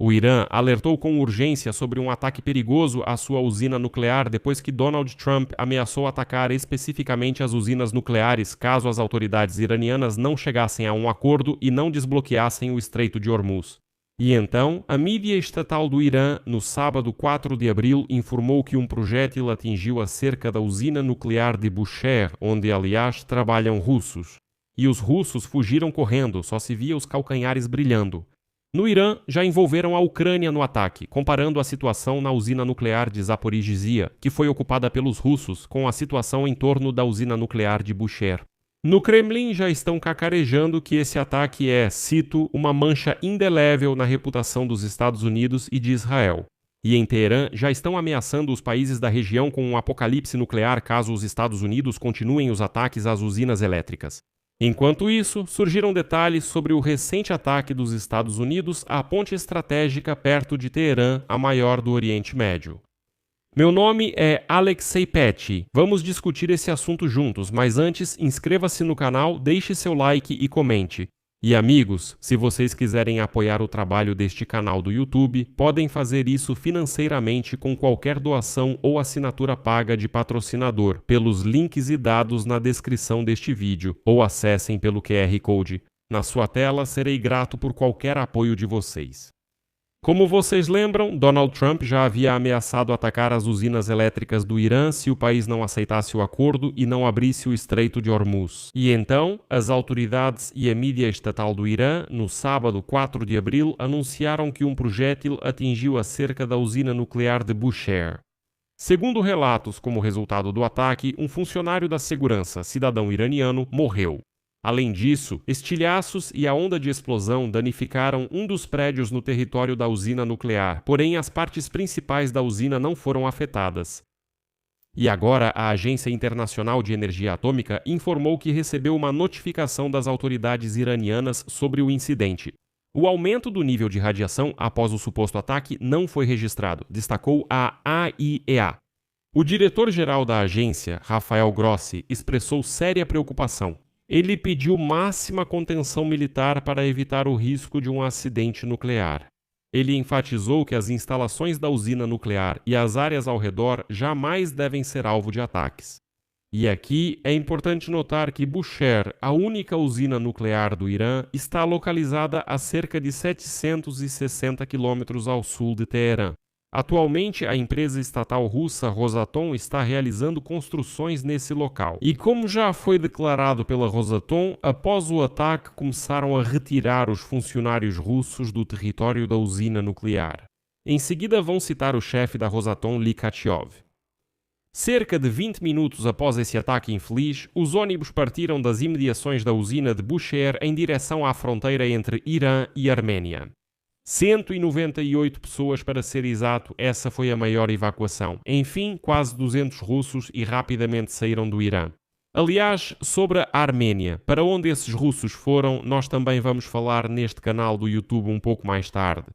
O Irã alertou com urgência sobre um ataque perigoso à sua usina nuclear depois que Donald Trump ameaçou atacar especificamente as usinas nucleares caso as autoridades iranianas não chegassem a um acordo e não desbloqueassem o Estreito de Hormuz. E então, a mídia estatal do Irã, no sábado 4 de abril, informou que um projétil atingiu a cerca da usina nuclear de Bushehr, onde, aliás, trabalham russos. E os russos fugiram correndo, só se via os calcanhares brilhando. No Irã, já envolveram a Ucrânia no ataque, comparando a situação na usina nuclear de Zaporizhzhia, que foi ocupada pelos russos, com a situação em torno da usina nuclear de Bushehr. No Kremlin já estão cacarejando que esse ataque é, cito, uma mancha indelével na reputação dos Estados Unidos e de Israel. E em Teherã já estão ameaçando os países da região com um apocalipse nuclear caso os Estados Unidos continuem os ataques às usinas elétricas. Enquanto isso, surgiram detalhes sobre o recente ataque dos Estados Unidos à ponte estratégica perto de Teherã, a maior do Oriente Médio. Meu nome é Alexei Petty. Vamos discutir esse assunto juntos, mas antes, inscreva-se no canal, deixe seu like e comente. E amigos, se vocês quiserem apoiar o trabalho deste canal do YouTube, podem fazer isso financeiramente com qualquer doação ou assinatura paga de patrocinador, pelos links e dados na descrição deste vídeo, ou acessem pelo QR Code. Na sua tela, serei grato por qualquer apoio de vocês. Como vocês lembram, Donald Trump já havia ameaçado atacar as usinas elétricas do Irã se o país não aceitasse o acordo e não abrisse o Estreito de Hormuz. E então, as autoridades e a mídia estatal do Irã, no sábado 4 de abril, anunciaram que um projétil atingiu a cerca da usina nuclear de Bushehr. Segundo relatos, como resultado do ataque, um funcionário da segurança, cidadão iraniano, morreu. Além disso, estilhaços e a onda de explosão danificaram um dos prédios no território da usina nuclear, porém as partes principais da usina não foram afetadas. E agora a Agência Internacional de Energia Atômica informou que recebeu uma notificação das autoridades iranianas sobre o incidente. O aumento do nível de radiação após o suposto ataque não foi registrado, destacou a AIEA. O diretor-geral da agência, Rafael Grossi, expressou séria preocupação. Ele pediu máxima contenção militar para evitar o risco de um acidente nuclear. Ele enfatizou que as instalações da usina nuclear e as áreas ao redor jamais devem ser alvo de ataques. E aqui é importante notar que Bushehr, a única usina nuclear do Irã, está localizada a cerca de 760 quilômetros ao sul de Teherã. Atualmente, a empresa estatal russa Rosatom está realizando construções nesse local. E como já foi declarado pela Rosatom, após o ataque começaram a retirar os funcionários russos do território da usina nuclear. Em seguida vão citar o chefe da Rosatom, Likatyov. Cerca de 20 minutos após esse ataque infeliz, os ônibus partiram das imediações da usina de Bushehr em direção à fronteira entre Irã e Arménia. 198 pessoas para ser exato, essa foi a maior evacuação. Enfim, quase 200 russos e rapidamente saíram do Irã. Aliás, sobre a Arménia, para onde esses russos foram, nós também vamos falar neste canal do YouTube um pouco mais tarde.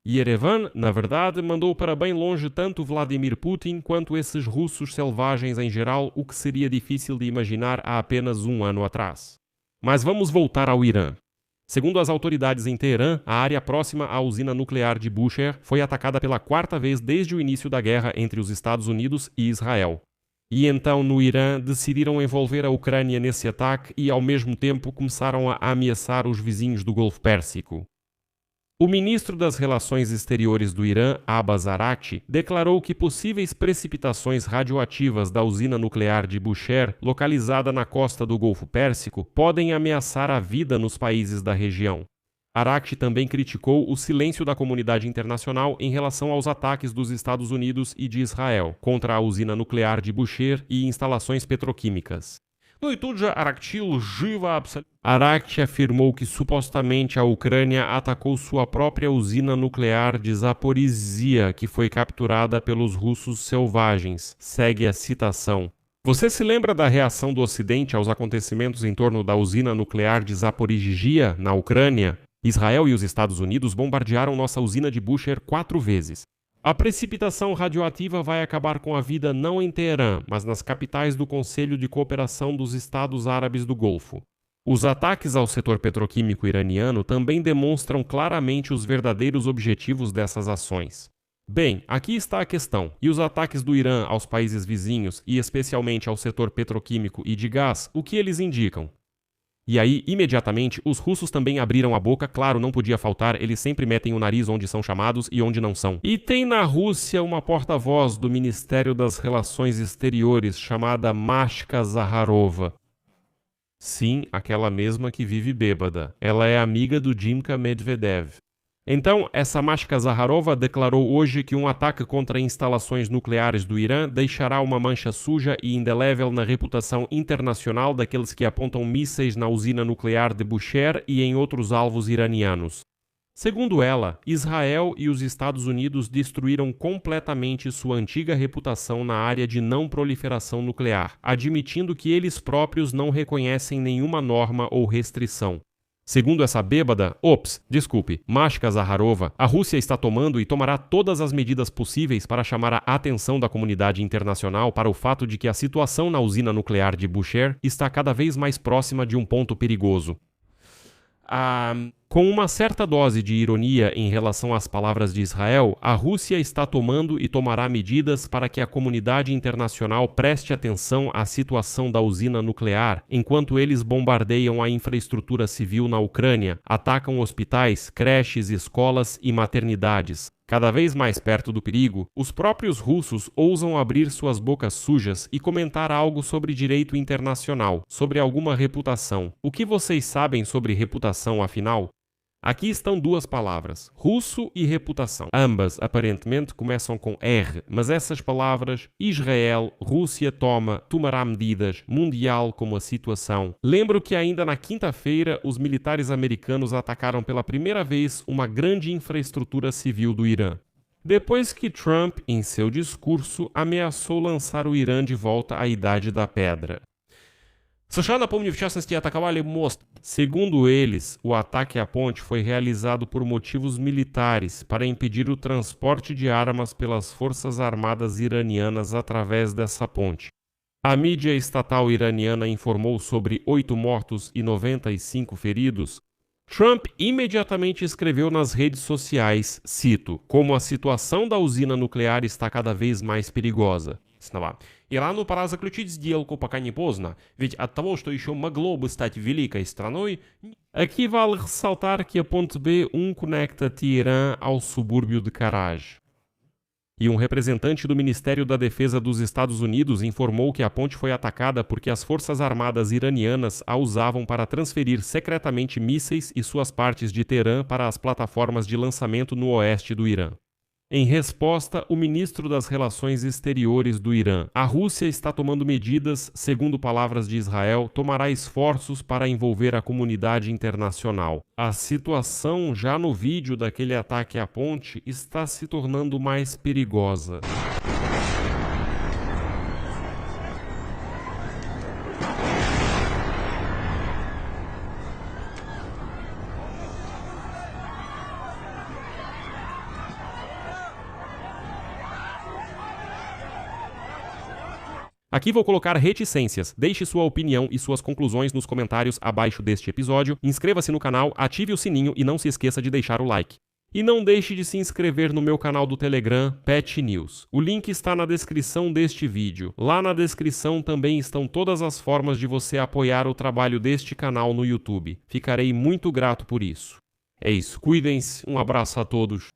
Yerevan, na verdade, mandou para bem longe tanto Vladimir Putin quanto esses russos selvagens em geral, o que seria difícil de imaginar há apenas um ano atrás. Mas vamos voltar ao Irã. Segundo as autoridades em Teherã, a área próxima à usina nuclear de Bushehr foi atacada pela quarta vez desde o início da guerra entre os Estados Unidos e Israel. E então, no Irã, decidiram envolver a Ucrânia nesse ataque e, ao mesmo tempo, começaram a ameaçar os vizinhos do Golfo Pérsico. O ministro das Relações Exteriores do Irã, Abbas Araghchi, declarou que possíveis precipitações radioativas da usina nuclear de Bushehr, localizada na costa do Golfo Pérsico, podem ameaçar a vida nos países da região. Araghchi também criticou o silêncio da comunidade internacional em relação aos ataques dos Estados Unidos e de Israel contra a usina nuclear de Bushehr e instalações petroquímicas. Araghchi afirmou que supostamente a Ucrânia atacou sua própria usina nuclear de Zaporizhzhia, que foi capturada pelos russos selvagens. Segue a citação. Você se lembra da reação do Ocidente aos acontecimentos em torno da usina nuclear de Zaporizhzhia, na Ucrânia? Israel e os Estados Unidos bombardearam nossa usina de Bushehr 4 vezes. A precipitação radioativa vai acabar com a vida não em Teherã, mas nas capitais do Conselho de Cooperação dos Estados Árabes do Golfo. Os ataques ao setor petroquímico iraniano também demonstram claramente os verdadeiros objetivos dessas ações. Bem, aqui está a questão. E os ataques do Irã aos países vizinhos, e especialmente ao setor petroquímico e de gás, o que eles indicam? E aí, imediatamente, os russos também abriram a boca, claro, não podia faltar, eles sempre metem o nariz onde são chamados e onde não são. E tem na Rússia uma porta-voz do Ministério das Relações Exteriores, chamada Mashka Zaharova. Sim, aquela mesma que vive bêbada. Ela é amiga do Dmytro Medvedev. Então, essa Mashka Zaharova declarou hoje que um ataque contra instalações nucleares do Irã deixará uma mancha suja e indelével na reputação internacional daqueles que apontam mísseis na usina nuclear de Bushehr e em outros alvos iranianos. Segundo ela, Israel e os Estados Unidos destruíram completamente sua antiga reputação na área de não proliferação nuclear, admitindo que eles próprios não reconhecem nenhuma norma ou restrição. Segundo essa bêbada, Mashka Zaharova, a Rússia está tomando e tomará todas as medidas possíveis para chamar a atenção da comunidade internacional para o fato de que a situação na usina nuclear de Bushehr está cada vez mais próxima de um ponto perigoso. Com uma certa dose de ironia em relação às palavras de Israel, a Rússia está tomando e tomará medidas para que a comunidade internacional preste atenção à situação da usina nuclear, enquanto eles bombardeiam a infraestrutura civil na Ucrânia, atacam hospitais, creches, escolas e maternidades. Cada vez mais perto do perigo, os próprios russos ousam abrir suas bocas sujas e comentar algo sobre direito internacional, sobre alguma reputação. O que vocês sabem sobre reputação, afinal? Aqui estão duas palavras, russo e reputação. Ambas, aparentemente, começam com R, mas essas palavras, Israel, Rússia tomará medidas, mundial como a situação. Lembro que ainda na quinta-feira, os militares americanos atacaram pela primeira vez uma grande infraestrutura civil do Irã. Depois que Trump, em seu discurso, ameaçou lançar o Irã de volta à Idade da Pedra. США, напомню, в частности, атаковали мост. Segundo eles, o ataque à ponte foi realizado por motivos militares para impedir o transporte de armas pelas forças armadas iranianas através dessa ponte. A mídia estatal iraniana informou sobre 8 mortos e 95 feridos. Trump imediatamente escreveu nas redes sociais, cito, como a situação da usina nuclear está cada vez mais perigosa. Снова. Ирану пора заключить сделку, пока не поздно, ведь от того, что еще могло бы стать великой страной... Aqui vale ressaltar que a ponte B1 conecta Teherã ao subúrbio de Karaj. E um representante do Ministério da Defesa dos Estados Unidos informou que a ponte foi atacada porque as forças armadas iranianas a usavam para transferir secretamente mísseis e suas partes de Teherã para as plataformas de lançamento no oeste do Irã. Em resposta, o ministro das Relações Exteriores do Irã, a Rússia está tomando medidas, segundo palavras de Israel, tomará esforços para envolver a comunidade internacional. A situação, já no vídeo daquele ataque à ponte, está se tornando mais perigosa. Aqui vou colocar reticências. Deixe sua opinião e suas conclusões nos comentários abaixo deste episódio. Inscreva-se no canal, ative o sininho e não se esqueça de deixar o like. E não deixe de se inscrever no meu canal do Telegram, Pet News. O link está na descrição deste vídeo. Lá na descrição também estão todas as formas de você apoiar o trabalho deste canal no YouTube. Ficarei muito grato por isso. É isso, cuidem-se, um abraço a todos.